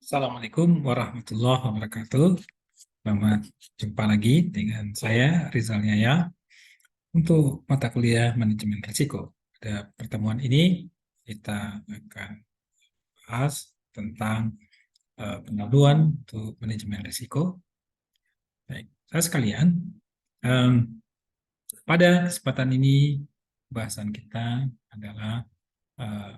Assalamualaikum warahmatullahi wabarakatuh. Selamat jumpa lagi dengan saya Rizal Yaya untuk mata kuliah manajemen risiko. Pada pertemuan ini kita akan bahas tentang pendahuluan untuk manajemen risiko. Baik, saya sekalian, em, pada kesempatan ini bahasan kita adalah eh,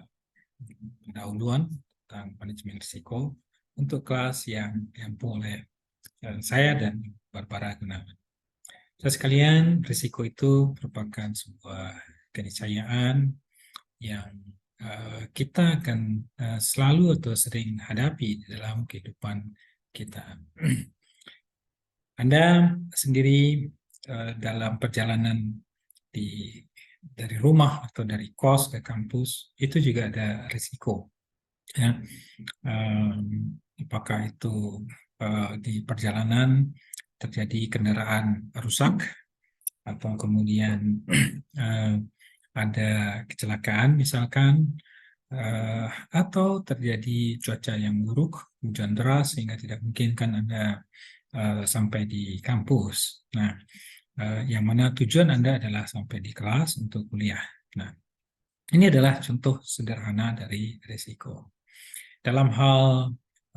pendahuluan tentang manajemen risiko untuk kelas yang diampu oleh saya dan Barbara Gunawan. Saya sekalian, risiko itu merupakan sebuah keniscayaan yang kita akan selalu atau sering hadapi di dalam kehidupan kita. Anda sendiri dalam perjalanan dari rumah atau dari kos ke kampus itu juga ada risiko. Ya. Apakah itu di perjalanan terjadi kendaraan rusak atau kemudian ada kecelakaan misalkan, atau terjadi cuaca yang buruk, hujan deras sehingga tidak memungkinkan Anda sampai di kampus. Nah, yang mana tujuan Anda adalah sampai di kelas untuk kuliah. Nah, ini adalah contoh sederhana dari risiko. Dalam hal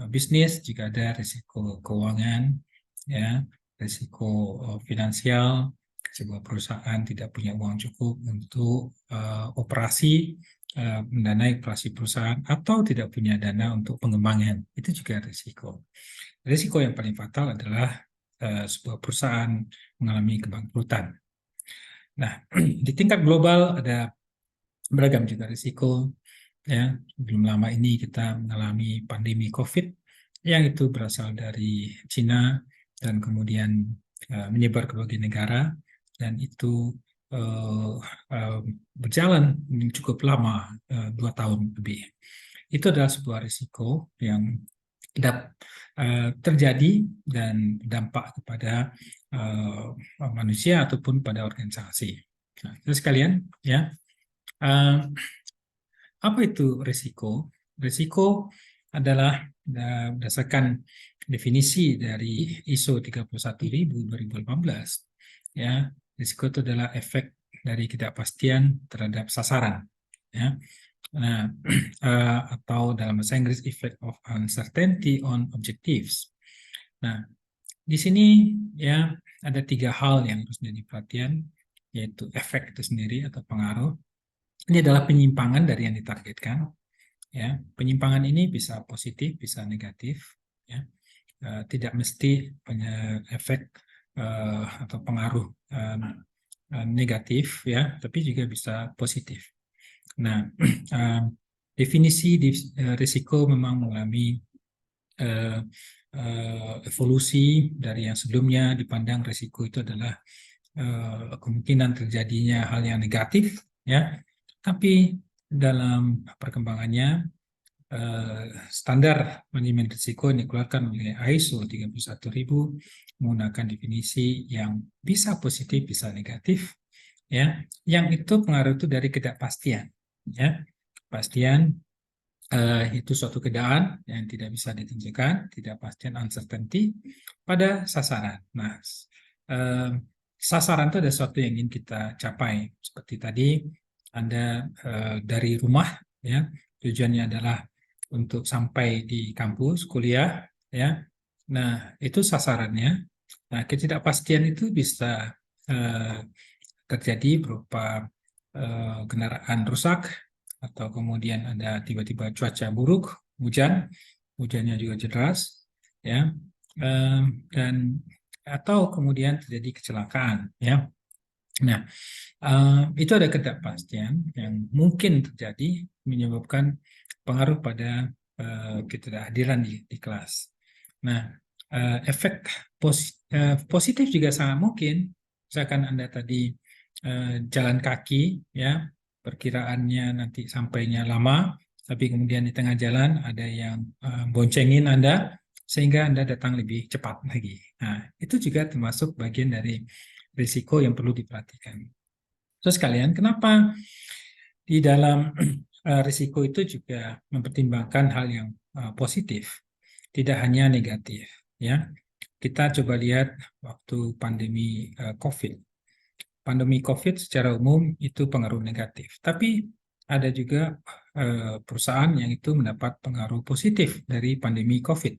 bisnis juga ada risiko keuangan, ya, risiko finansial. Sebuah perusahaan tidak punya uang cukup untuk operasi, mendanai operasi perusahaan, atau tidak punya dana untuk pengembangan. Itu juga risiko. Risiko yang paling fatal adalah sebuah perusahaan mengalami kebangkrutan. Nah, di tingkat global ada beragam juga risiko. Ya, belum lama ini kita mengalami pandemi COVID yang itu berasal dari Cina dan kemudian menyebar ke berbagai negara, dan itu uh, uh, berjalan cukup lama, 2 tahun lebih. Itu adalah sebuah risiko yang terjadi dan berdampak kepada manusia ataupun pada organisasi. Nah, itu sekalian, ya. Uh, Apa itu risiko? Risiko adalah berdasarkan definisi dari ISO 31000 2018. Ya, risiko itu adalah efek dari ketidakpastian terhadap sasaran. Ya. Nah, atau dalam bahasa Inggris effect of uncertainty on objectives. Nah, di sini ya ada 3 hal yang harus jadi perhatian, yaitu efek itu sendiri atau pengaruh. Ini adalah penyimpangan dari yang ditargetkan. Ya, penyimpangan ini bisa positif, bisa negatif. Ya, tidak mesti punya efek atau pengaruh negatif, ya, tapi juga bisa positif. Nah, definisi risiko memang mengalami evolusi dari yang sebelumnya dipandang risiko itu adalah kemungkinan terjadinya hal yang negatif, ya, tapi dalam perkembangannya standar manajemen risiko yang dikeluarkan oleh ISO 31000 menggunakan definisi yang bisa positif, bisa negatif, ya, yang itu pengaruh itu dari ketidakpastian, ya, kepastian itu suatu keadaan yang tidak bisa ditentukan, ketidakpastian uncertainty pada sasaran. Nah, eh, sasaran itu ada sesuatu yang ingin kita capai. Seperti tadi, Anda dari rumah, ya, tujuannya adalah untuk sampai di kampus kuliah, ya. Nah, itu sasarannya. Nah, ketidakpastian itu bisa eh, terjadi berupa kendaraan rusak, atau kemudian ada tiba-tiba cuaca buruk, hujannya juga deras, ya, dan atau kemudian terjadi kecelakaan, ya. Nah, itu ada ketidakpastian yang mungkin terjadi menyebabkan pengaruh pada ketidakhadiran di kelas. Nah, efek positif juga sangat mungkin. Misalkan Anda tadi jalan kaki, ya, perkiraannya nanti sampainya lama, tapi kemudian di tengah jalan ada yang boncengin Anda sehingga Anda datang lebih cepat lagi. Nah, itu juga termasuk bagian dari risiko yang perlu diperhatikan. Terus kalian, kenapa di dalam risiko itu juga mempertimbangkan hal yang positif? tidak hanya negatif, ya. Kita coba lihat waktu pandemi COVID. Pandemi COVID secara umum itu pengaruh negatif, tapi ada juga perusahaan yang itu mendapat pengaruh positif dari pandemi COVID.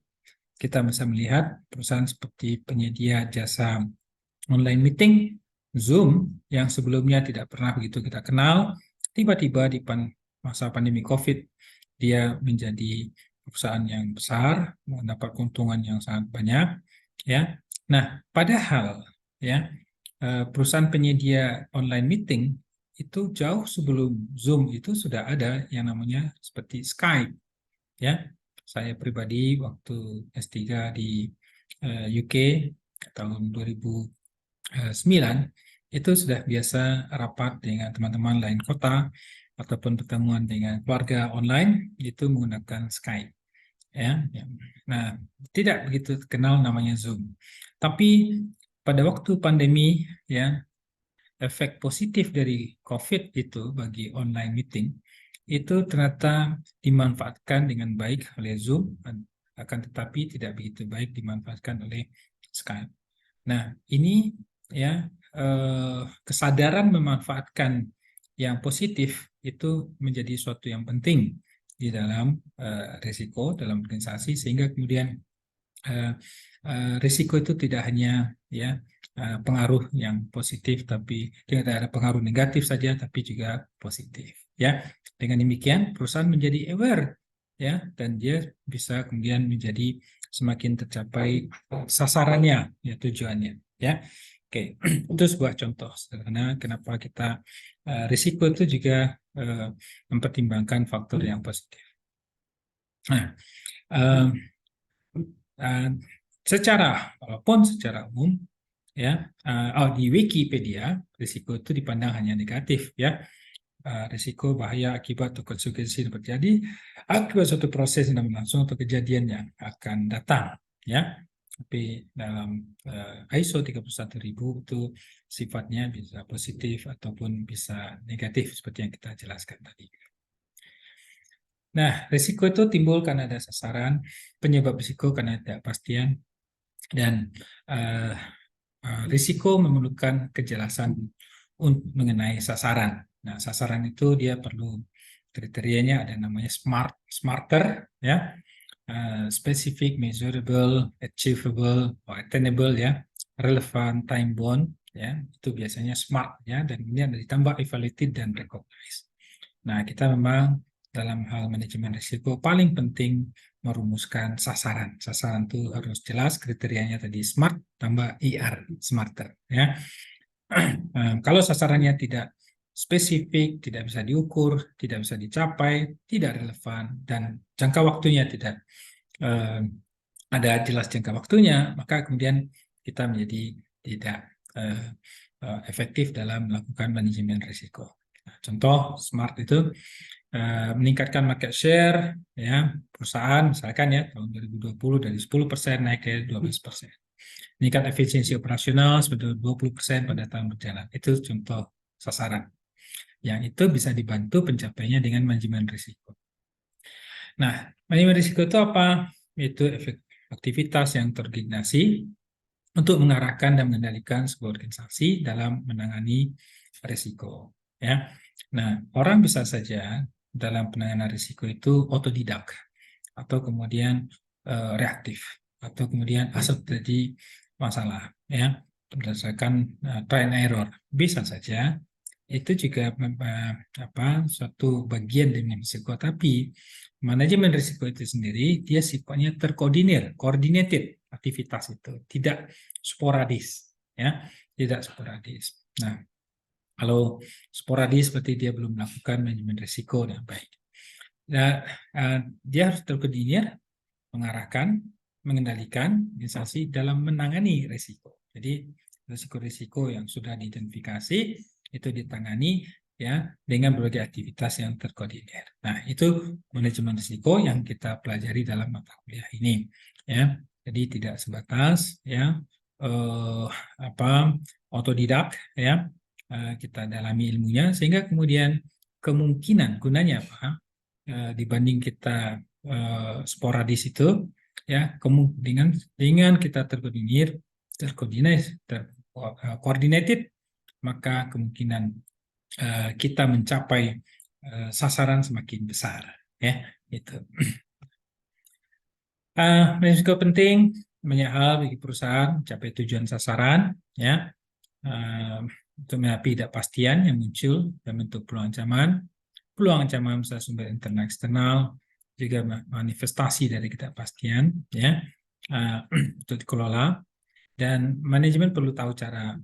Kita bisa melihat perusahaan seperti penyedia jasa online meeting, Zoom, yang sebelumnya tidak pernah begitu kita kenal, tiba-tiba di masa pandemi COVID, dia menjadi perusahaan yang besar, mendapat keuntungan yang sangat banyak, ya. Nah, padahal ya perusahaan penyedia online meeting itu jauh sebelum Zoom itu sudah ada yang namanya seperti Skype, ya. Saya pribadi waktu S3 di UK tahun 2009 itu sudah biasa rapat dengan teman-teman lain kota ataupun pertemuan dengan keluarga online itu menggunakan Skype, ya. Nah, tidak begitu kenal namanya Zoom. Tapi pada waktu pandemi, ya, efek positif dari COVID itu bagi online meeting itu ternyata dimanfaatkan dengan baik oleh Zoom, akan tetapi tidak begitu baik dimanfaatkan oleh Skype. Nah, ini ya kesadaran memanfaatkan yang positif itu menjadi suatu yang penting di dalam risiko dalam organisasi, sehingga kemudian risiko itu tidak hanya ya pengaruh yang positif, tapi tidak ada pengaruh negatif saja, tapi juga positif, ya. Dengan demikian perusahaan menjadi aware, ya, dan dia bisa kemudian menjadi semakin tercapai sasarannya, ya, tujuannya, ya. Oke, itu sebuah contoh sederhana kenapa kita risiko itu juga mempertimbangkan faktor yang positif. Nah, walaupun secara umum, ya, di Wikipedia risiko itu dipandang hanya negatif, ya. Risiko bahaya akibat atau konsekuensi yang terjadi akibat suatu proses yang berlangsung atau kejadian yang akan datang, ya. Tapi dalam ISO 31000 itu sifatnya bisa positif ataupun bisa negatif seperti yang kita jelaskan tadi. Nah, risiko itu timbul karena ada sasaran, penyebab risiko karena tidak kepastian, dan risiko memerlukan kejelasan mengenai sasaran. Nah, sasaran itu dia perlu kriterianya, ada namanya smarter, ya, specific, measurable, achievable, attainable, ya, relevant, time bound, ya, itu biasanya SMART, ya, dan kemudian ditambah evaluated dan recognized. Nah, kita memang dalam hal manajemen risiko paling penting merumuskan sasaran. Sasaran itu harus jelas, kriterianya tadi SMART tambah IR, smarter, ya. Kalau sasarannya tidak spesifik, tidak bisa diukur, tidak bisa dicapai, tidak relevan, dan jangka waktunya tidak ada jelas jangka waktunya, maka kemudian kita menjadi tidak efektif dalam melakukan manajemen risiko. Nah, contoh SMART itu meningkatkan market share, ya, perusahaan misalkan, ya, tahun 2020 dari 10% naik ke 12%. Meningkat efisiensi operasional sebesar 20% pada tahun berjalan. Itu contoh sasaran yang itu bisa dibantu pencapaiannya dengan manajemen risiko. Nah, manajemen risiko itu apa? Itu aktivitas yang terkoordinasi untuk mengarahkan dan mengendalikan sebuah organisasi dalam menangani risiko, ya. Nah, orang bisa saja dalam penanganan risiko itu otodidak atau kemudian reaktif atau kemudian asal terjadi masalah, ya, berdasarkan try and error, bisa saja itu juga suatu bagian dari risiko. Tapi manajemen risiko itu sendiri dia sifatnya terkoordinir, coordinated aktivitas itu, tidak sporadis, ya, tidak sporadis. Nah, kalau sporadis seperti dia belum melakukan manajemen risiko dengan baik. Nah, dia harus terkoordinir, mengarahkan, mengendalikan organisasi dalam menangani risiko. Jadi risiko-risiko yang sudah diidentifikasi itu ditangani, ya, dengan berbagai aktivitas yang terkoordinir. Nah, itu manajemen risiko yang kita pelajari dalam mata kuliah ini, ya. Jadi tidak sebatas, ya, otodidak, ya, kita dalami ilmunya sehingga kemudian kemungkinan gunanya apa dibanding kita sporadis itu ya, dengan kita terkoordinated, maka kemungkinan kita mencapai sasaran semakin besar, ya, itu. Risiko penting banyak hal bagi perusahaan mencapai tujuan sasaran, ya, untuk menghadapi ketidakpastian yang muncul dan bentuk peluang ancaman bisa sumber internal eksternal, juga manifestasi dari ketidakpastian, ya, untuk dikelola. Dan manajemen perlu tahu cara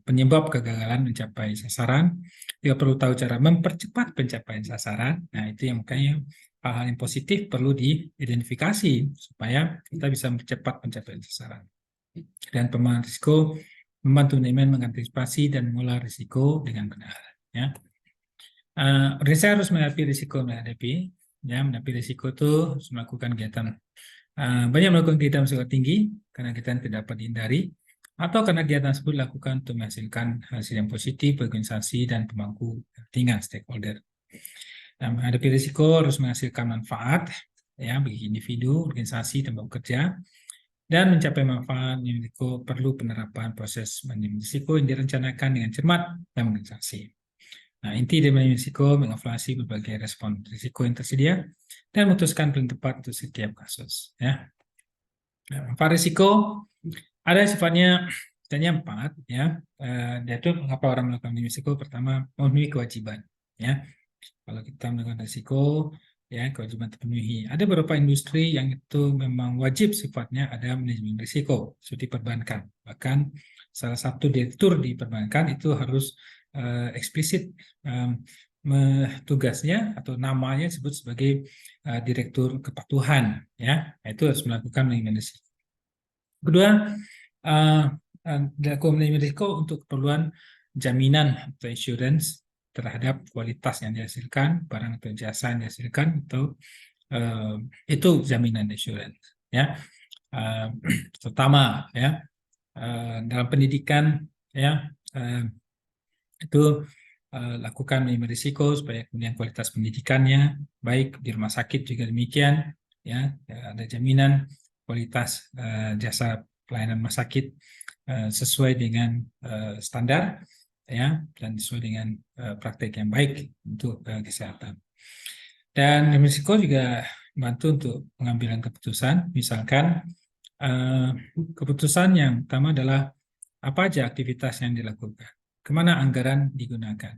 penyebab kegagalan mencapai sasaran, juga perlu tahu cara mempercepat pencapaian sasaran. Nah, itu yang makanya hal-hal yang positif perlu diidentifikasi supaya kita bisa mempercepat pencapaian sasaran. Dan pemahaman risiko membantu manajemen mengantisipasi dan mengolah risiko dengan benar. Ya. Organisasi harus menghadapi risiko menghadapi risiko itu melakukan kegiatan banyak melakukan kegiatan berisiko tinggi karena kegiatan tidak dapat dihindari, atau karena kegiatan tersebut dilakukan untuk menghasilkan hasil yang positif bagi organisasi dan pemangku kepentingan stakeholder. Menghadapi risiko harus menghasilkan manfaat, ya, bagi individu, organisasi, tempat bekerja, dan mencapai manfaat risiko perlu penerapan proses manajemen risiko yang direncanakan dengan cermat dan organisasi. Nah, inti dari manajemen risiko mengevaluasi berbagai respon risiko yang tersedia dan memutuskan paling tepat untuk setiap kasus. Ya. Nah, manfaat risiko ada sifatnya 4, ya. Yaitu mengapa orang melakukan manajemen risiko. Pertama, memenuhi kewajiban. Ya. Kalau kita melakukan risiko, ya, kewajiban terpenuhi. Ada beberapa industri yang itu memang wajib sifatnya ada manajemen risiko, seperti perbankan. Bahkan salah satu direktur di perbankan itu harus eksplisit tugasnya atau namanya disebut sebagai direktur kepatuhan, ya, itu harus melakukan manajemen risiko. Kedua, dilakukan manajemen risiko untuk keperluan jaminan atau insurance terhadap kualitas yang dihasilkan, barang atau jasa yang dihasilkan, itu jaminan insurance, ya. Terutama, ya, dalam pendidikan, ya, itu lakukan manajemen risiko supaya kemudian kualitas pendidikannya baik, di rumah sakit juga demikian, ya, ada jaminan kualitas jasa pelayanan rumah sakit sesuai dengan standar, ya, dan sesuai dengan praktek yang baik untuk kesehatan. Dan risiko juga membantu untuk pengambilan keputusan, misalkan keputusan yang pertama adalah apa aja aktivitas yang dilakukan, kemana anggaran digunakan.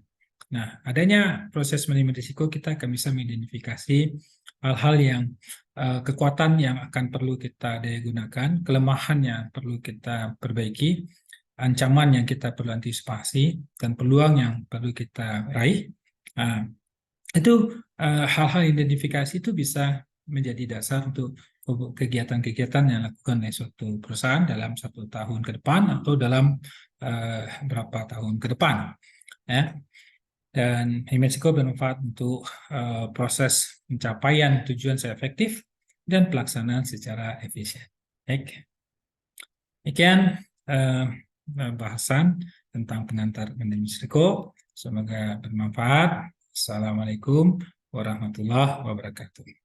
Nah, adanya proses manajemen risiko, kita akan bisa mengidentifikasi hal-hal yang kekuatan yang akan perlu kita daya gunakan, kelemahan yang perlu kita perbaiki, ancaman yang kita perlu antisipasi, dan peluang yang perlu kita raih. Nah, itu hal-hal identifikasi itu bisa menjadi dasar untuk kegiatan-kegiatan yang dilakukan oleh suatu perusahaan dalam 1 tahun ke depan atau dalam berapa tahun ke depan, ya. Dan risiko bermanfaat untuk proses pencapaian tujuan secara efektif dan pelaksanaan secara efisien. Baik. Demikian bahasan tentang pengantar manajemen risiko. Semoga bermanfaat. Assalamualaikum warahmatullahi wabarakatuh.